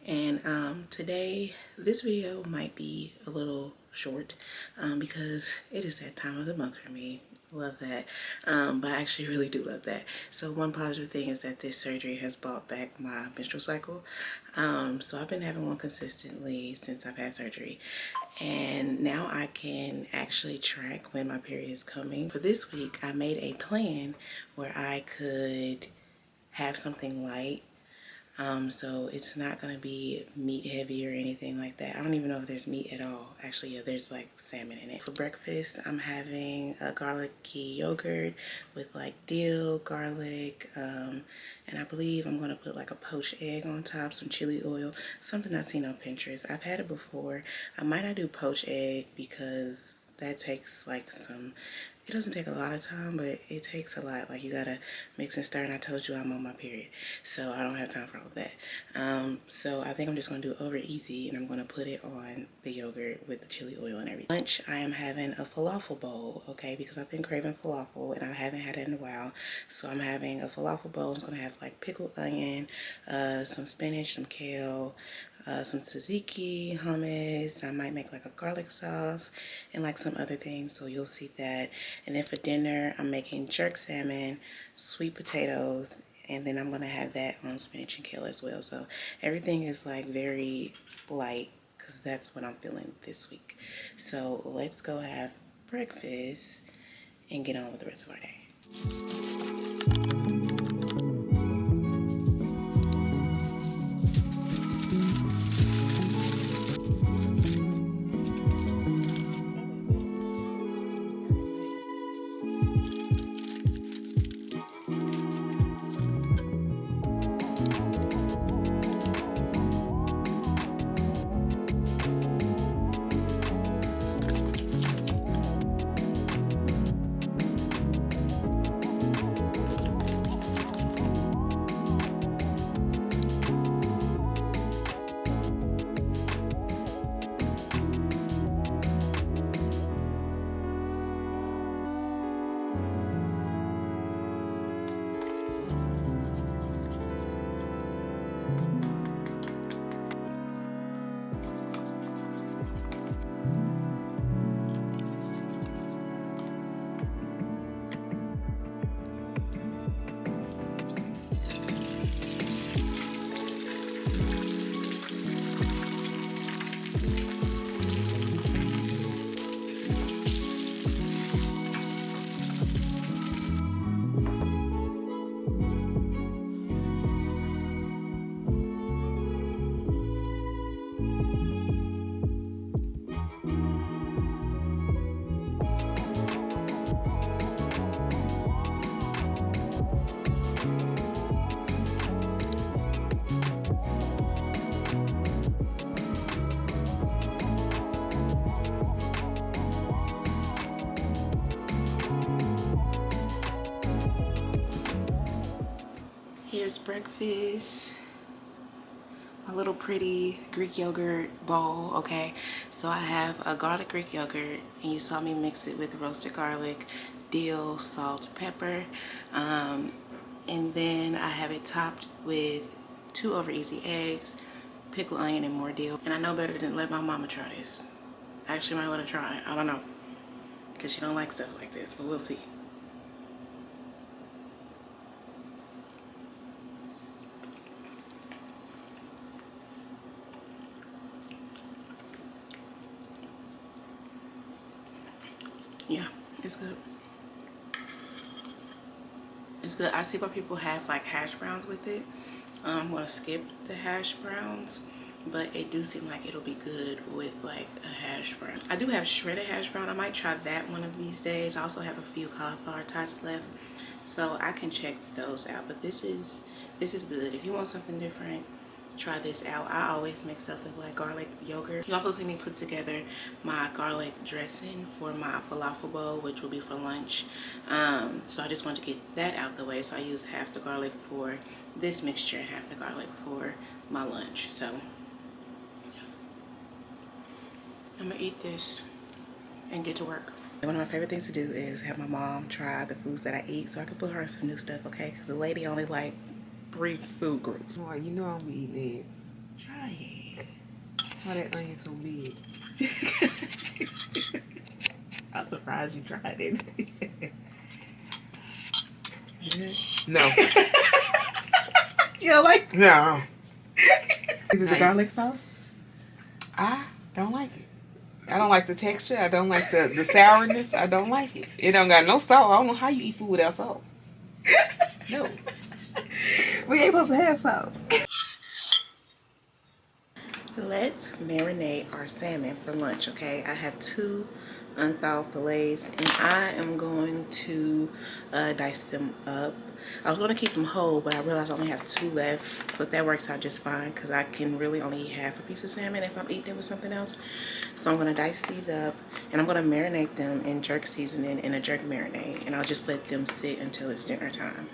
And today this video might be a little short because it is that time of the month for me. Love that. But I actually really do love that. So one positive thing is that this surgery has brought back my menstrual cycle. So I've been having one consistently since I've had surgery, and now I can actually track when my period is coming. For this week I made a plan where I could have something light. So it's not gonna be meat heavy or anything like that. I don't even know if there's meat at all. Actually, yeah, there's like salmon in it. For breakfast, I'm having a garlicky yogurt with like dill, garlic, and I believe I'm gonna put like a poached egg on top, some chili oil, something I've seen on Pinterest. I've had it before. I might not do poached egg because that takes like it doesn't take a lot of time, but it takes a lot. Like, you gotta mix and stir, and I told you I'm on my period, so I don't have time for all of that. So I think I'm just gonna do it over easy, and I'm gonna put it on the yogurt with the chili oil and everything. Lunch, I am having a falafel bowl, okay, because I've been craving falafel and I haven't had it in a while. So I'm having a falafel bowl. It's gonna have like pickled onion, some spinach, some kale, some tzatziki, hummus. I might make like a garlic sauce and like some other things, so you'll see that. And then for dinner, I'm making jerk salmon, sweet potatoes, and then I'm gonna have that on spinach and kale as well. So everything is like very light because that's what I'm feeling this week. So let's go have breakfast and get on with the rest of our day. Here's breakfast. My little pretty Greek yogurt bowl, okay? So I have a garlic Greek yogurt, and you saw me mix it with roasted garlic, dill, salt, pepper, and then I have it topped with 2 over easy eggs, pickled onion, and more dill. And I know better than let my mama try this. I actually might let her try it. I don't know, because she don't like stuff like this, but we'll see. Yeah, it's good. It's good. I see why people have like hash browns with it. I'm gonna skip the hash browns, but it do seem like it'll be good with like a hash brown. I do have shredded hash brown. I might try that one of these days. I also have a few cauliflower tots left, so I can check those out. But this is good. If you want something different, try this out. I always mix up with like garlic yogurt. You also see me put together my garlic dressing for my falafel bowl, which will be for lunch. So I just wanted to get that out the way. So I use half the garlic for this mixture and half the garlic for my lunch. So I'm gonna eat this and get to work. One of my favorite things to do is have my mom try the foods that I eat so I can put her on some new stuff, okay? Because the lady only like 3 food groups. Boy, you know I'm eating eggs. Try it. Why that onion so big? I'm surprised you tried it. No. You don't like it? No. Is it the garlic sauce? I don't like it. I don't like the texture. I don't like the sourness. I don't like it. It don't got no salt. I don't know how you eat food without salt. No. We ain't supposed to have salt. Let's marinate our salmon for lunch, okay? I have 2 unthawed fillets and I am going to dice them up. I was going to keep them whole, but I realized I only have 2 left, but that works out just fine because I can really only eat half a piece of salmon if I'm eating it with something else. So I'm going to dice these up and I'm going to marinate them in jerk seasoning in a jerk marinade, and I'll just let them sit until it's dinner time.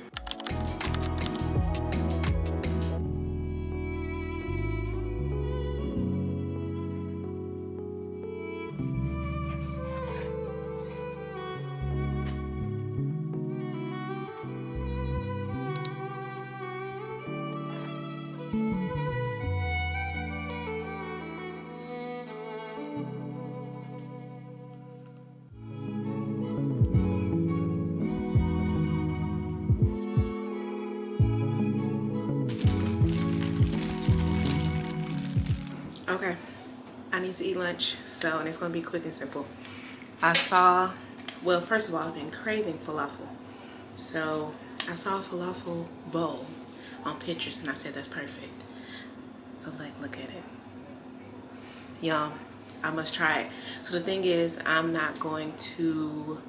Okay, I need to eat lunch, and it's gonna be quick and simple. Well, first of all, I've been craving falafel. So I saw a falafel bowl on Pinterest and I said, that's perfect. So like, look at it. Y'all, I must try it. So the thing is, I'm not going to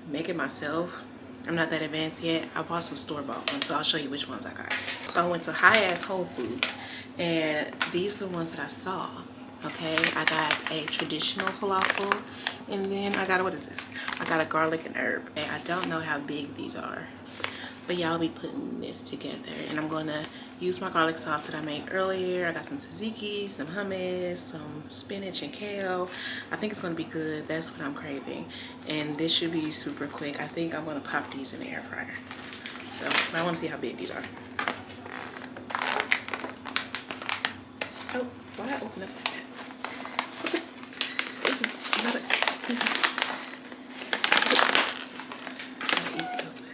make it myself. I'm not that advanced yet. I bought some store-bought ones, so I'll show you which ones I got. So I went to high-ass Whole Foods, and these are the ones that I saw. Okay, I got a traditional falafel, and then I got, what is this? I got a garlic and herb. And I don't know how big these are, but y'all be putting this together, and I'm gonna use my garlic sauce that I made earlier. I got some tzatziki, some hummus, some spinach and kale. I think it's gonna be good. That's what I'm craving, and this should be super quick. I think I'm gonna pop these in the air fryer. So I want to see how big these are. Oh, why I open up like that? This is not an easy open.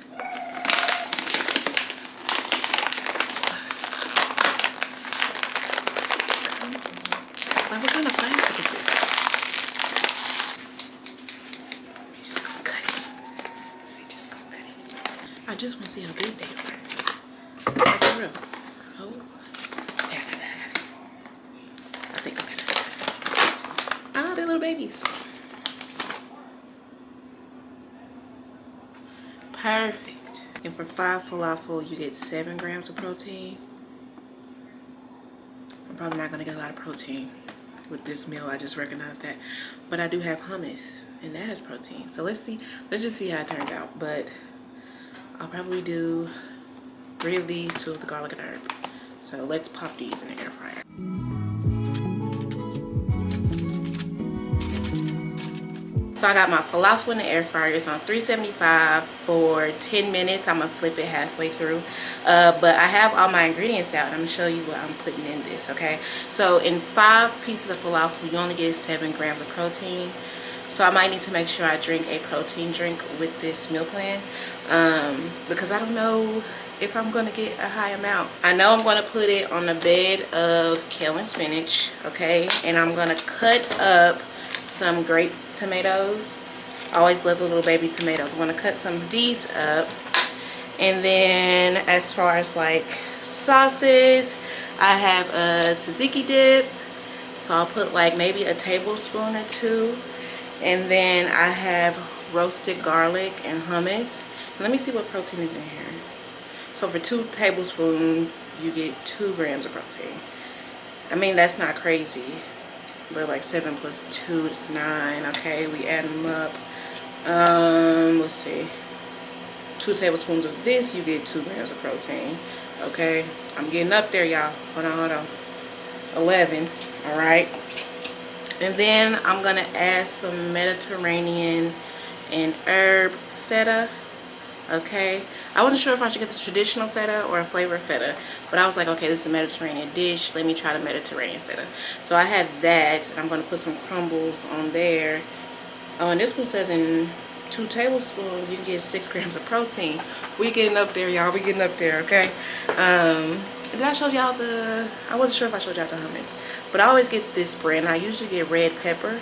Like, what kind of plastic is this? We just gonna cut it. I just want to see how big they are. Like, for real. Oh, yeah, I got it. I think I got it. Ah, they're little babies. Perfect. And for 5 falafel, you get 7 grams of protein. I'm probably not gonna get a lot of protein with this meal. I just recognized that. But I do have hummus, and that has protein. So let's just see how it turns out. But I'll probably do 3 of these, 2 of the garlic and herb. So let's pop these in the air fryer. So I got my falafel in the air fryer. It's on 375 for 10 minutes. I'm gonna flip it halfway through. But I have all my ingredients out. I'm gonna show you what I'm putting in this, okay? So in 5 pieces of falafel, you only get 7 grams of protein. So I might need to make sure I drink a protein drink with this meal plan, because I don't know if I'm gonna get a high amount. I know I'm gonna put it on a bed of kale and spinach, okay? And I'm gonna cut up some grape tomatoes. I always love the little baby tomatoes. I'm gonna cut some of these up. And then as far as like sauces, I have a tzatziki dip. So I'll put like maybe a tablespoon or 2. And then I have roasted garlic and hummus. Let me see what protein is in here. So for 2 tablespoons, you get 2 grams of protein. I mean, that's not crazy. But like 7 plus 2 is 9. Okay, we add them up. Let's see. 2 tablespoons of this, you get 2 grams of protein. Okay, I'm getting up there, y'all. Hold on. 11. All right. And then I'm gonna add some Mediterranean and herb feta. Okay, I wasn't sure if I should get the traditional feta or a flavored feta, but I was like, okay, this is a Mediterranean dish, let me try the Mediterranean feta. So I had that, and I'm going to put some crumbles on there. Oh, and this one says in 2 tablespoons you can get 6 grams of protein. We getting up there, y'all. We getting up there, okay? Did I show y'all the, I wasn't sure if I showed y'all the hummus, but I always get this brand. I usually get red pepper,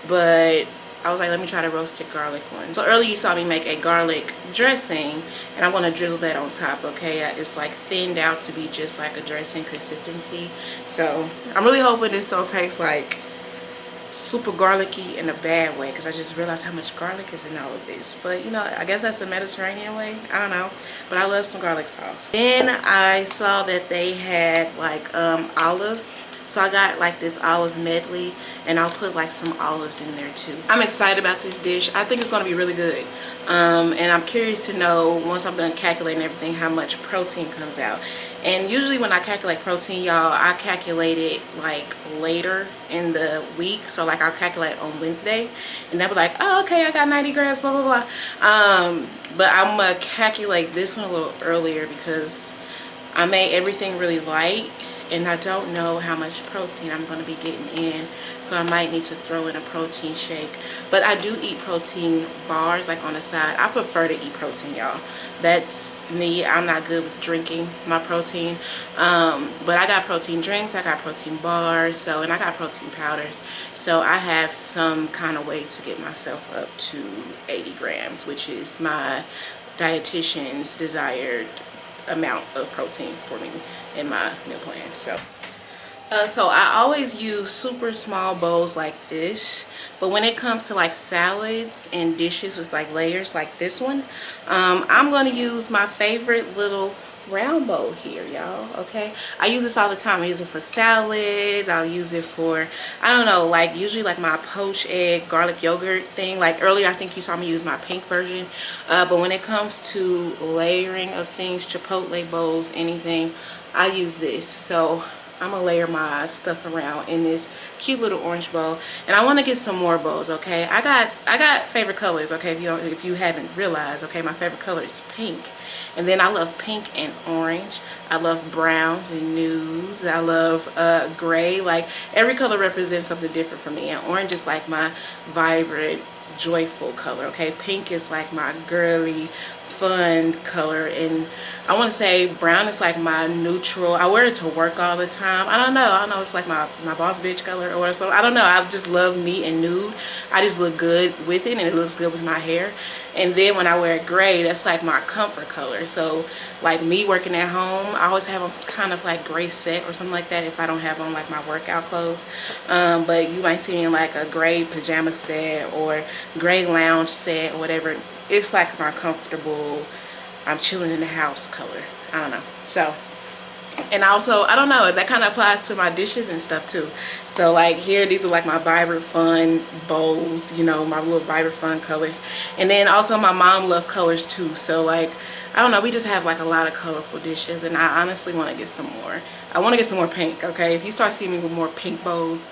but I was like, let me try the roasted garlic one. So earlier you saw me make a garlic dressing, and I'm going to drizzle that on top, okay? It's like thinned out to be just like a dressing consistency. So I'm really hoping this don't taste like super garlicky in a bad way, because I just realized how much garlic is in all of this. But you know, I guess that's the Mediterranean way, I don't know, but I love some garlic sauce. Then I saw that they had like olives, so I got like this olive medley, and I'll put like some olives in there too. I'm excited about this dish. I think it's going to be really good, and I'm curious to know, once I'm done calculating everything, how much protein comes out. And usually when I calculate protein, y'all, I calculate it like later in the week. So like I'll calculate on Wednesday, and they'll be like, oh, okay, I got 90 grams, blah, blah, blah. But I'm gonna calculate this one a little earlier, because I made everything really light, and I don't know how much protein I'm going to be getting in, so I might need to throw in a protein shake. But I do eat protein bars like on the side. I prefer to eat protein, y'all. That's me. I'm not good with drinking my protein, but I got protein drinks, I got protein bars, so, and I got protein powders, so I have some kind of way to get myself up to 80 grams, which is my dietitian's desired amount of protein for me in my meal plan. So I always use super small bowls like this, but when it comes to like salads and dishes with like layers like this one, I'm going to use my favorite little round bowl here, y'all. Okay, I use this all the time. I use it for salad, I'll use it for, I don't know, like usually like my poached egg garlic yogurt thing. Like earlier I think you saw me use my pink version, but when it comes to layering of things, chipotle bowls, anything, I use this. So I'm gonna layer my stuff around in this cute little orange bowl, and I want to get some more bowls. Okay, I got favorite colors. Okay, if you haven't realized, okay, my favorite color is pink, and then I love pink and orange. I love browns and nudes. I love gray. Like every color represents something different for me, and orange is like my vibrant, joyful color. Okay, pink is like my girly, fun color, and I want to say brown is like my neutral. I wear it to work all the time. I don't know, it's like my boss bitch color or something. I don't know, I just love me and nude. I just look good with it, and it looks good with my hair. And then when I wear gray, that's like my comfort color. So like me working at home, I always have on some kind of like gray set or something like that if I don't have on like my workout clothes. But you might see me in like a gray pajama set or gray lounge set or whatever. It's like my comfortable, I'm chilling in the house color. I don't know. So, and also, I don't know, that kind of applies to my dishes and stuff too. So like here, these are like my vibrant fun bowls, you know, my little vibrant fun colors. And then also my mom loved colors too. So like, I don't know, we just have like a lot of colorful dishes, and I honestly want to get some more. I want to get some more pink, okay? If you start seeing me with more pink bowls,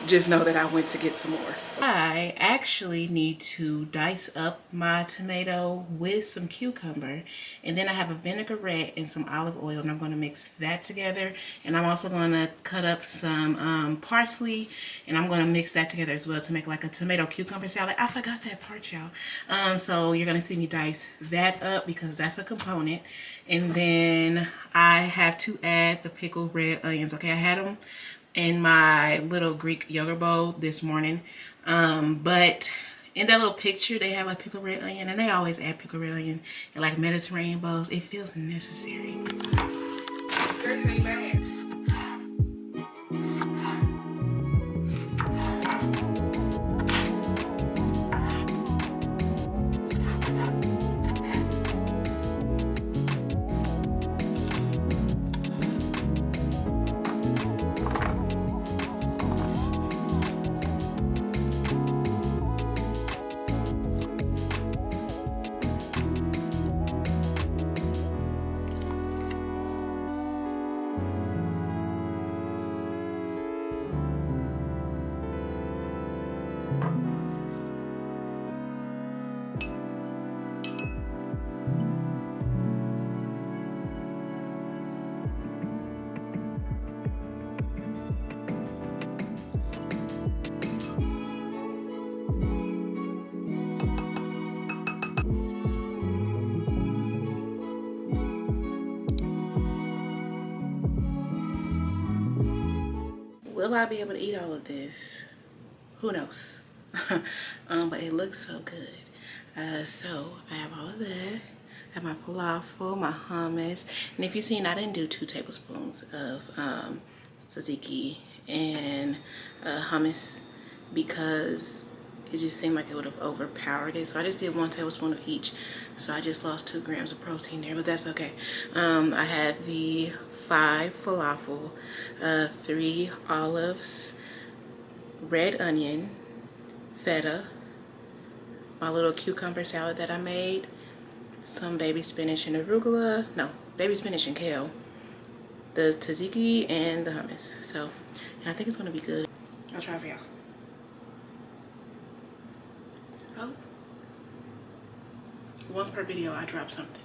just know that I went to get some more. I actually need to dice up my tomato with some cucumber, and then I have a vinaigrette and some olive oil, and I'm going to mix that together. And I'm also going to cut up some parsley, and I'm going to mix that together as well to make like a tomato cucumber salad. I forgot that part, y'all. So you're going to see me dice that up because that's a component. And then I have to add the pickled red onions. Okay, I had them in my little Greek yogurt bowl this morning, but in that little picture they have like pickled red onion, and they always add pickled red onion in like Mediterranean bowls. It feels necessary. will I be able to eat all of this? Who knows? But it looks so good. So I have all of that. I have my falafel, my hummus, and if you've seen, I didn't do 2 tablespoons of tzatziki and hummus because it just seemed like it would have overpowered it. So I just did 1 tablespoon of each. So I just lost 2 grams of protein there, but that's okay. I had the 5 falafel, 3 olives, red onion, feta, my little cucumber salad that I made, some baby spinach and arugula, no, baby spinach and kale, the tzatziki, and the hummus. So, and I think it's gonna be good. I'll try for y'all. Oh, once per video I drop something.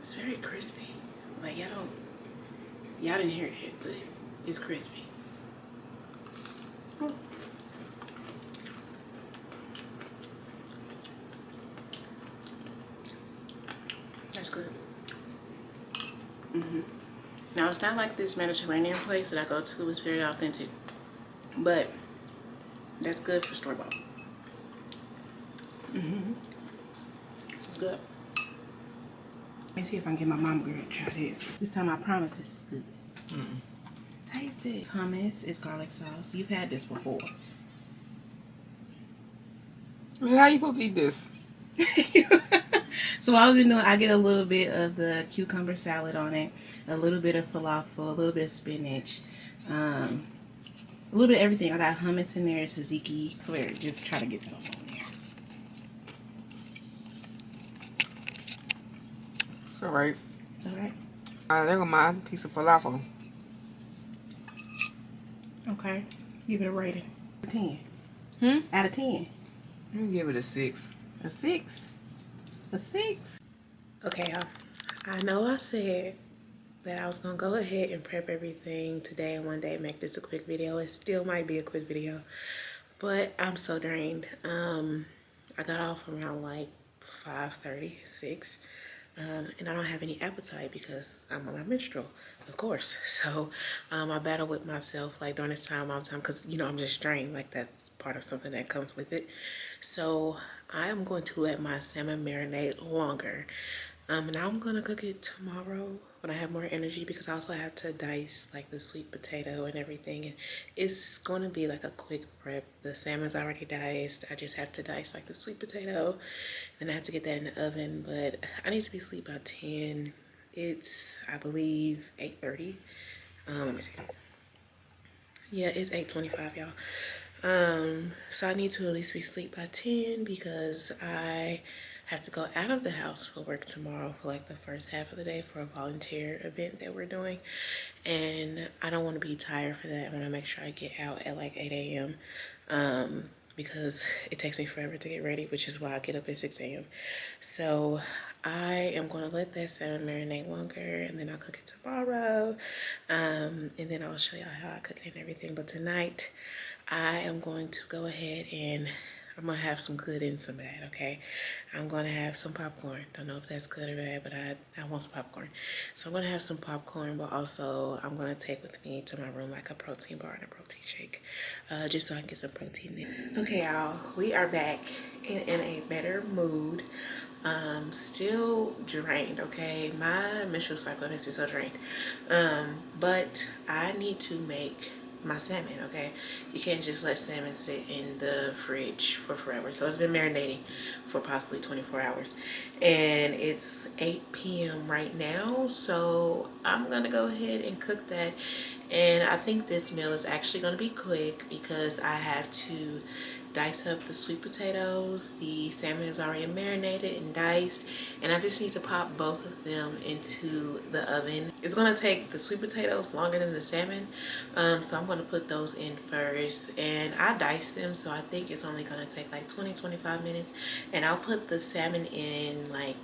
It's very crispy. Like y'all didn't hear it, but it's crispy. That's good. Now it's not like this Mediterranean place that I go to. It's very authentic, but that's good for store-bought. It's good. Let me see if I can get my mama girl to try this. This time I promise this is good. Taste it. Hummus is garlic sauce. You've had this before. How you supposed to eat this? So what I've been doing, I get a little bit of the cucumber salad on it, a little bit of falafel, a little bit of spinach, a little bit of everything. I got hummus in there, tzatziki. I swear, just try to get some on there. It's alright. It's alright? There go my piece of falafel. Okay. Give it a rating. 10. Out of 10. I'm gonna give it a 6. A 6. A 6. Okay, y'all. I know I said that I was gonna go ahead and prep everything today and one day make this a quick video. It still might be a quick video, but I'm so drained. I got off around like 5:30, 6. And I don't have any appetite because I'm on my menstrual, of course. So I battle with myself like during this time all the time because, you know, I'm just drained. Like that's part of something that comes with it. So I am going to let my salmon marinate longer. And I'm going to cook it tomorrow when I have more energy because I also have to dice like the sweet potato and everything. And it's going to be like a quick prep. The salmon's already diced. I just have to dice like the sweet potato. Then I have to get that in the oven. But I need to be asleep by 10. It's, I believe, 8:30. Let me see. Yeah, it's 8:25, y'all. So I need to at least be asleep by 10 because I have to go out of the house for work tomorrow for like the first half of the day for a volunteer event that we're doing. And I don't want to be tired for that. I want to make sure I get out at like 8 a.m. Because it takes me forever to get ready, which is why I get up at 6 a.m. So I am going to let that salmon marinate longer and then I'll cook it tomorrow. And then I'll show y'all how I cook it and everything. But tonight I am going to go ahead and I'm going to have some good and some bad, okay? I'm going to have some popcorn. Don't know if that's good or bad, but I want some popcorn. So I'm going to have some popcorn, but also I'm going to take with me to my room like a protein bar and a protein shake, just so I can get some protein in. Okay, y'all, we are back in a better mood. Still drained, okay? My menstrual cycle makes me so drained. But I need to make my salmon, okay? You can't just let salmon sit in the fridge for forever. So it's been marinating for possibly 24 hours. And it's 8 p.m. right now. So I'm gonna go ahead and cook that. And I think this meal is actually gonna be quick because I have to dice up the sweet potatoes. The salmon is already marinated and diced, and I just need to pop both of them into the oven. It's gonna take the sweet potatoes longer than the salmon, so I'm gonna put those in first, and I diced them, so I think it's only gonna take like 20-25 minutes, and I'll put the salmon in like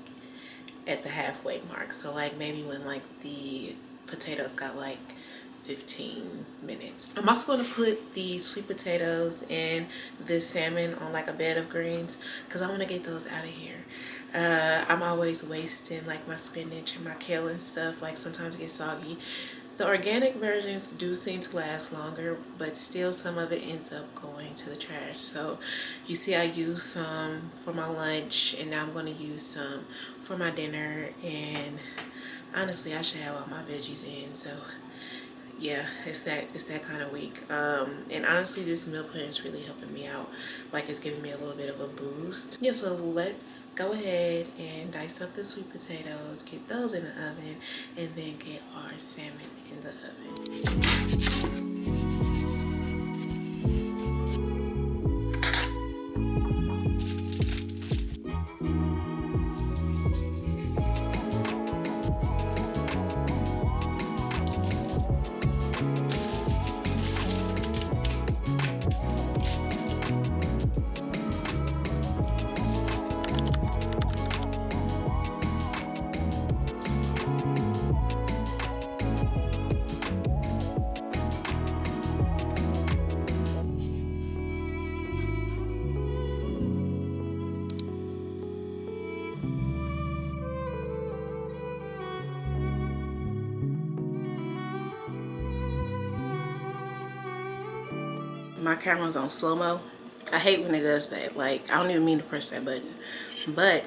at the halfway mark, so like maybe when like the potatoes got like 15 minutes. I'm also going to put the sweet potatoes and the salmon on like a bed of greens because I want to get those out of here. I'm always wasting like my spinach and my kale and stuff. Like sometimes it gets soggy. The organic versions do seem to last longer, but still some of it ends up going to the trash. So you see I used some for my lunch, and now I'm going to use some for my dinner, and honestly I should have all my veggies in. So yeah, it's that kind of week. And honestly, this meal plan is really helping me out. Like, it's giving me a little bit of a boost. Yeah, so let's go ahead and dice up the sweet potatoes, get those in the oven, and then get our salmon in the oven. My camera's on slow-mo. I hate when it does that. Like, I don't even mean to press that button. But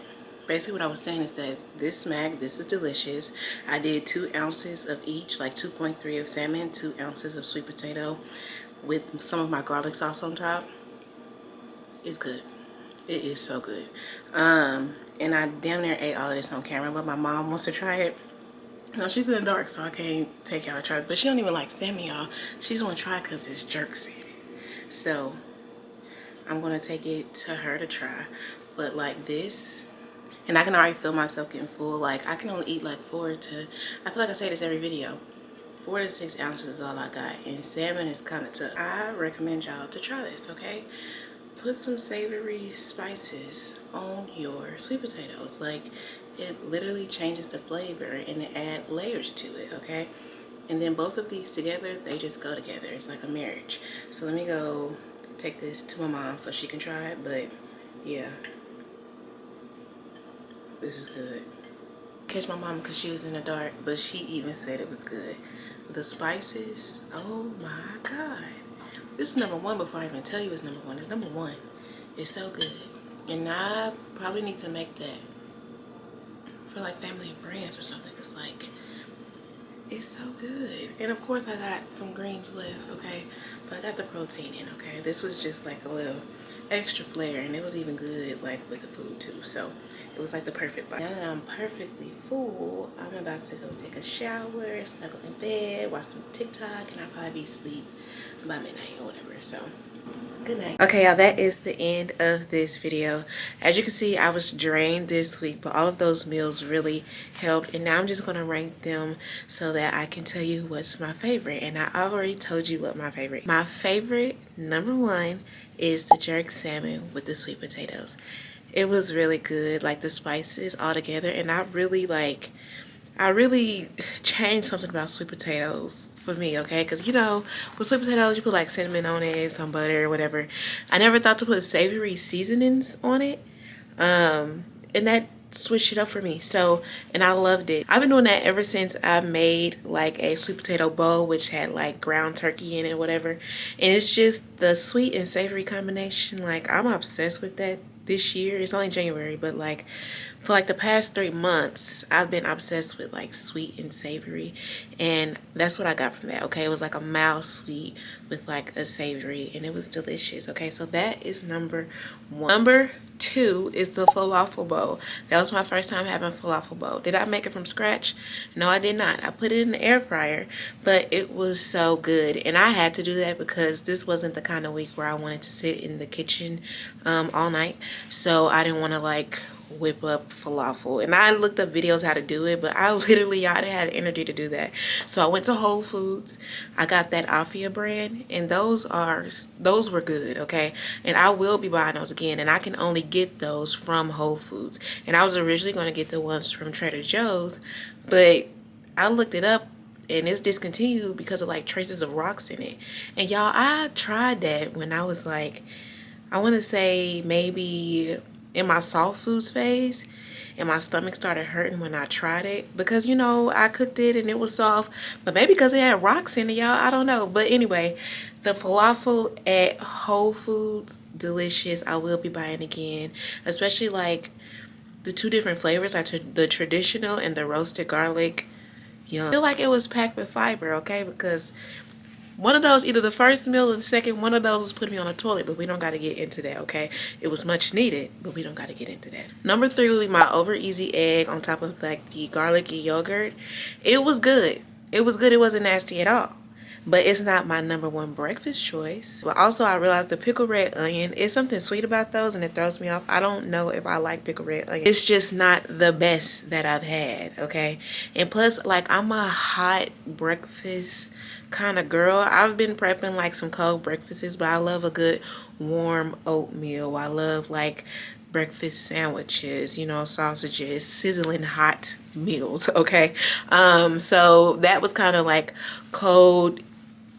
basically what I was saying is that this is delicious. I did 2 ounces of each, like 2.3 of salmon, 2 ounces of sweet potato with some of my garlic sauce on top. It's good. It is so good. And I damn near ate all of this on camera, but my mom wants to try it. No, she's in the dark, so I can't take y'all to try it. But she don't even like salmon, y'all. She just want to try it because it's jerk salmon. So I'm gonna take it to her to try. But like this, and I can already feel myself getting full. Like, I can only eat like I feel like I say this every video, 4 to 6 ounces is all I got. And salmon is kind of tough. I recommend y'all to try this, okay? Put some savory spices on your sweet potatoes. Like, it literally changes the flavor and it adds layers to it, okay? And then both of these together, they just go together. It's like a marriage. So let me go take this to my mom so she can try it. But yeah, this is good. Catch my mom because she was in the dark, but she even said it was good. The spices, oh my God. This is #1 before I even tell you it's #1. It's #1. It's so good. And I probably need to make that for like family and friends or something. It's like, it's so good. And of course I got some greens left, okay? But I got the protein in, okay? This was just like a little extra flair, and it was even good like with the food too. So it was like the perfect bite. Now that I'm perfectly full, I'm about to go take a shower, snuggle in bed, watch some TikTok, and I'll probably be asleep by midnight or whatever. So good night. Okay, y'all, that is the end of this video. As you can see, I was drained this week, but all of those meals really helped. And now I'm just going to rank them so that I can tell you what's my favorite. And I already told you what my favorite. My favorite, #1, is the jerk salmon with the sweet potatoes. It was really good, like the spices all together. And I really changed something about sweet potatoes for me, okay? Because, you know, with sweet potatoes, you put like cinnamon on it, some butter, whatever. I never thought to put savory seasonings on it. And that switched it up for me. So, and I loved it. I've been doing that ever since I made like a sweet potato bowl, which had like ground turkey in it, whatever. And it's just the sweet and savory combination. Like, I'm obsessed with that this year. It's only January, but like for like the past 3 months, I've been obsessed with like sweet and savory, and that's what I got from that, okay? It was like a mild sweet with like a savory, and it was delicious, okay? So that is #1. #2 is the falafel bowl. That was my first time having falafel bowl. Did I make it from scratch? No, I did not. I put it in the air fryer, but it was so good, and I had to do that because this wasn't the kind of week where I wanted to sit in the kitchen all night, so I didn't want to like whip up falafel. And I looked up videos how to do it, but I didn't have the energy to do that. So I went to Whole Foods. I got that Afia brand, and those were good, okay? And I will be buying those again, and I can only get those from Whole Foods. And I was originally going to get the ones from Trader Joe's, but I looked it up and it's discontinued because of like traces of rocks in it. And y'all, I tried that when I was like, I want to say maybe in my soft foods phase, and my stomach started hurting when I tried it because, you know, I cooked it and it was soft, but maybe because it had rocks in it, y'all, I don't know. But anyway, the falafel at Whole Foods, delicious. I will be buying again, especially like the two different flavors, like the traditional and the roasted garlic. Yum. I feel like it was packed with fiber, okay, because one of those, either the first meal or the second, one of those was putting me on the toilet, but we don't got to get into that, okay? It was much needed, but we don't got to get into that. Number 3 would be my over easy egg on top of like the garlicky yogurt. It was good. It was good. It wasn't nasty at all. But it's not my number 1 breakfast choice. But also I realized the pickled red onion is something sweet about those and it throws me off. I don't know if I like pickled red onion. It's just not the best that I've had, okay? And plus, like, I'm a hot breakfast kind of girl. I've been prepping like some cold breakfasts, but I love a good warm oatmeal. I love like breakfast sandwiches, you know, sausages, sizzling hot meals, okay? So that was kind of like cold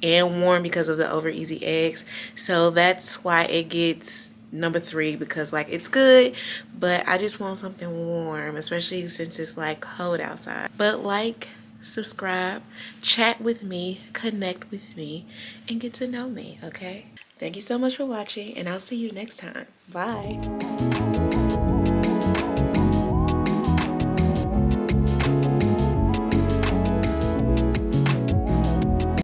and warm because of the over easy eggs. So that's why it gets number 3, because like it's good, but I just want something warm, especially since it's like cold outside. But like, subscribe, chat with me, connect with me, and get to know me, okay? Thank you so much for watching, and I'll see you next time. Bye.